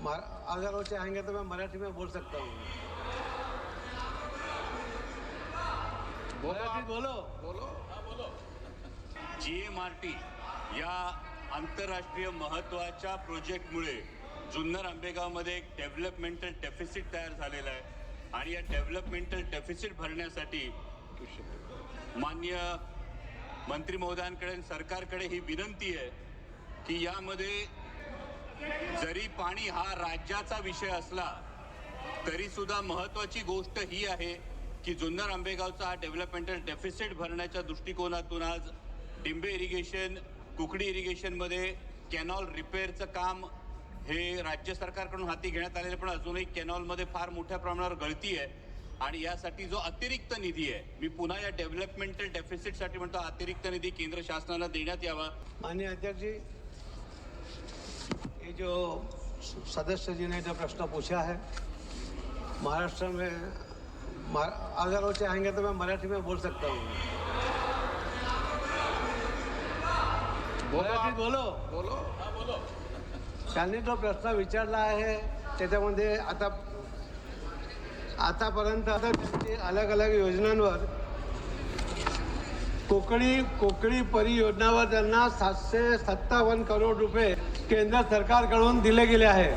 अगर वो चाहेंगे तो मैं मराठी में बोल सकता हूँ। मराठी बोलो बोलो। GMRT या आंतरराष्ट्रीय महत्त्वाच्या प्रोजेक्टमुळे जुन्नर आंबेगावमध्ये एक डेव्हलपमेंटल डेफिसिट तयार झालेला आहे आणि या डेव्हलपमेंटल डेफिसिट भरण्यासाठी माननीय मंत्री महोदयांकडे सरकारकडे ही विनंती आहे की यामध्ये जरी पाणी हा राज्याचा विषय असला तरी सुद्धा महत्त्वाची गोष्ट ही आहे की जुन्नर आंबेगावचा हा डेव्हलपमेंटल डेफिसिट भरण्याच्या दृष्टिकोनातून आज डिंबे इरिगेशन कुकडी इरिगेशनमध्ये कॅनॉल रिपेअरचं काम हे राज्य सरकारकडून हाती घेण्यात आलेलं, पण अजूनही कॅनॉलमध्ये फार मोठ्या प्रमाणावर गळती आहे आणि यासाठी जो अतिरिक्त निधी आहे, मी पुन्हा या डेव्हलपमेंटल डेफिसिटसाठी म्हणतो अतिरिक्त निधी केंद्र शासनाला देण्यात यावा। माननीय अध्यक्ष जी, ये जो सदस्य जी ने जो प्रश्न पूछा है, महाराष्ट्र में अगर वो चाहेंगे तो मैं मराठी में बोल सकता हूँ। मराठी बोलो। त्यांनी जो प्रश्न विचारला आहे त्याच्यामध्ये आतापर्यंत त्यांनी अलग अलग योजनांवर कोकणी परियोजनावर त्यांना 757 करोड रुपये केंद्र सरकारकडून दिले गेले आहे।